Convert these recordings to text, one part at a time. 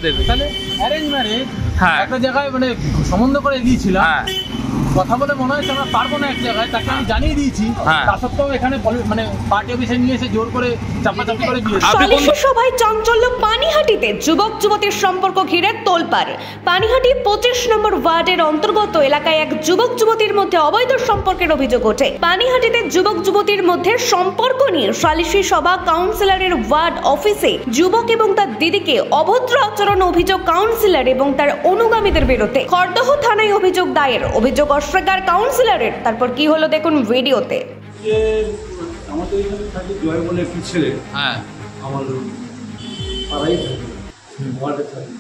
তাহলে arrange marriage একটা জায়গায় মানে সম্বন্ধ করে দিয়েছিলাম, কথা বলে মনে হচ্ছে আমরা পারবো না এক জায়গায়, তাকে আমি জানিয়ে দিয়েছি, তা সত্ত্বেও এখানে মানে পার্টি অফিসে নিয়ে এসে জোর করে চাপাচাপি করে বিয়ে। সালিশি সভায় চাঞ্চল্য পানিহাটিতে যুবক যুবতীর সম্পর্ক ঘিরে তোলপাড়। পানিহাটি 25 নম্বর ওয়ার্ডের অন্তর্গত এলাকায় এক যুবক যুবতীর মধ্যে অবৈধ সম্পর্কের অভিযোগ ওঠে। পানিহাটিতে যুবক যুবতীর মধ্যে সম্পর্ক নিয়ে সালিশি সভা কাউন্সিলরের ওয়ার্ড অফিসে যুবক এবং তার দিদিকে অভদ্র আচরণ অভিযোগ কাউন্সিলর এবং তার অনুগামীদের বিরুদ্ধে। খড়দহ থানায় অভিযোগ দায়ের। অভিযোগ অস্বীকার কাউন্সিলরের। তারপর কি হলো দেখুন ভিডিওতে। আমাদের এখানে থাকে জয় বলে একটি ছেলে, আমার পাড়াই থাকে, ওয়ার্ডে থাকে।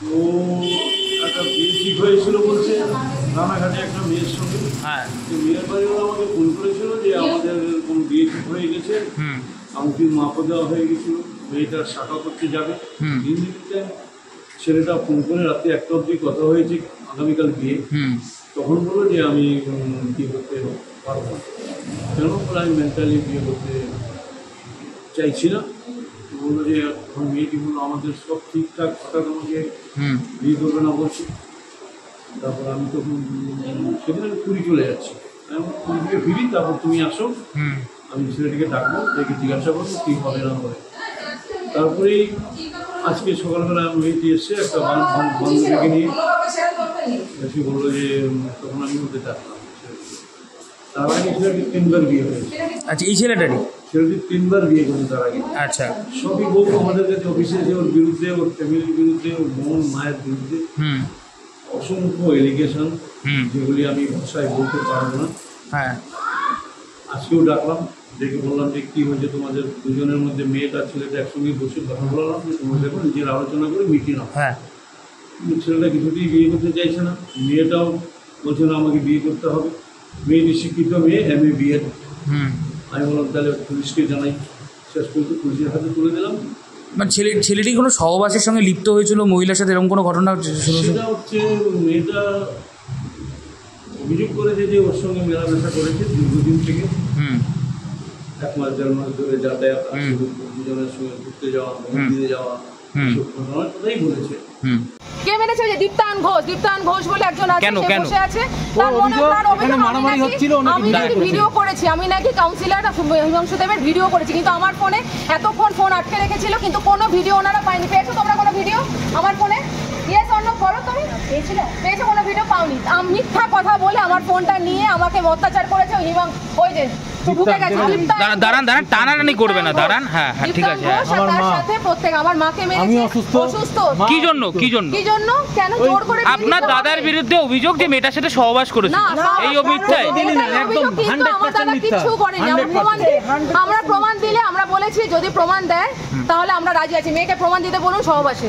তো একটা বিয়ে ঠিক হয়েছিল বলছে রানাঘাটে একটা মেয়ের সঙ্গে। মেয়ের বাড়িওয়ালা আমাকে ফোন করেছিল যে আমাদের এরকম বিয়ে ঠিক হয়ে গেছে, আংটির মাপও দেওয়া হয়ে গেছিল, মেয়েটার শাখা করতে যাবে। দিন দিনতে ছেলেটা ফোন করে রাতে 1টা অবধি কথা হয়েছে, আগামীকাল বিয়ে। তখন বললো যে আমি বিয়ে করতে পারবো না। কেন বলে আমি মেন্টালি বিয়ে করতে চাইছি না। বললো যে এখন মেয়েটি বললো আমাদের সব ঠিকঠাক, হঠাৎ আমাকে বিয়ে করবে না বলছি। তারপর আমি তখন সেদিন আমি পুরী চলে যাচ্ছি, আমি পুরী থেকে ফিরি, তারপর তুমি আসো, আমি ছেলেটিকে ডাকবো, দেখে জিজ্ঞাসা করবো কী হবে না হবে। তারপরেই আজকে সকালবেলা মেয়েটি এসছে একটা বান্ধবীকে নিয়ে এসে বললো যে তখন আমি বলতে চাচ্ছিলাম। তার আগে ছেলেটি 3বার বিয়ে হয়েছে। আচ্ছা, এই ছেলেটি 3বার বিয়ে করেছে তার আগে। আচ্ছা, সবই বউ আমাদের কাছে অফিসে যে ওর বিরুদ্ধে, ওর ফ্যামিলির বিরুদ্ধে, ওর বোন মায়ের বিরুদ্ধে অসংখ্য এলিগেশন, যেগুলি আমি ভাষায় বলতে পারবো না। আজকেও ডাকলাম, ডেকে বললাম যে কী হয়েছে তোমাদের দুজনের মধ্যে, মেয়েটা ছেলেটা একসঙ্গে বসে কথা বললাম যে তোমরা দেখো নিজের আলোচনা করে মিটিয়ে নাও। ছেলেটা কিছুতেই বিয়ে করতে চাইছে না, মেয়েটাও বলছে না আমাকে বিয়ে করতে হবে। মেয়েটি শিক্ষিত মেয়ে, MA BEd। আমি বললাম তাহলে পুলিশকে জানাই, শেষ পর্যন্ত পুলিশের হাতে তুলে দিলাম। মানে ছেলেটি কোনো সহবাসের সঙ্গে লিপ্ত হয়েছিল মহিলার সাথে, এরকম কোনো ঘটনা? সেটা হচ্ছে মেয়েটা অভিযোগ করেছে যে ওর সঙ্গে মেলামেশা করেছে দীর্ঘদিন থেকে, 1 মাস 1.5 মাস ধরে যাতায়াত, দুজনের সঙ্গে ঘুরতে যাওয়া, মন্দিরে যাওয়া, ঘটনার কথাই বলেছে। কে মেরেছে? যে দীপ্তান ঘোষ বলে একজন আছে, সে বসে আছে। তার মনে হয় ওখানে মারামারি হচ্ছিল, আমি নাকি ভিডিও করেছি, আমি নাকি কাউন্সিলর হিমাংশু দেবের ভিডিও করেছি, কিন্তু আমার ফোনে এতক্ষণ ফোন আটকে রেখেছিল, কিন্তু কোনো ভিডিও ওনারা পাইনি। পেয়েছো তোমরা কোনো ভিডিও আমার ফোনে? ইয়েস অর নো বলো, তুমি পেয়েছো কোনো ভিডিও? পাওনি। মিথ্যা কথা বলে আমার ফোনটা নিয়ে আমাকে অত্যাচার করেছে ওই যে দাঁড়ান টানাটানি করবে না, দাঁড়ান। হ্যাঁ ঠিক আছে। আমার মাকে অসুস্থ। কি জন্য কেন জোর করে? আপনার দাদার বিরুদ্ধে অভিযোগ যে মেয়েটার সাথে সহবাস করেছে, এই অভিযোগটাই কিছু করেনি। আমরা প্রমাণ দিলে, আমরা বলেছি যদি প্রমাণ দেয় তাহলে আমরা রাজি আছি। মেয়েকে প্রমাণ দিতে বলুন সহবাসে।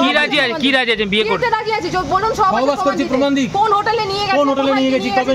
কি রাজি আছে বিয়ে করতে? রাজি আছি, বলুন সহবাস। কোন হোটেলে নিয়ে গেছে?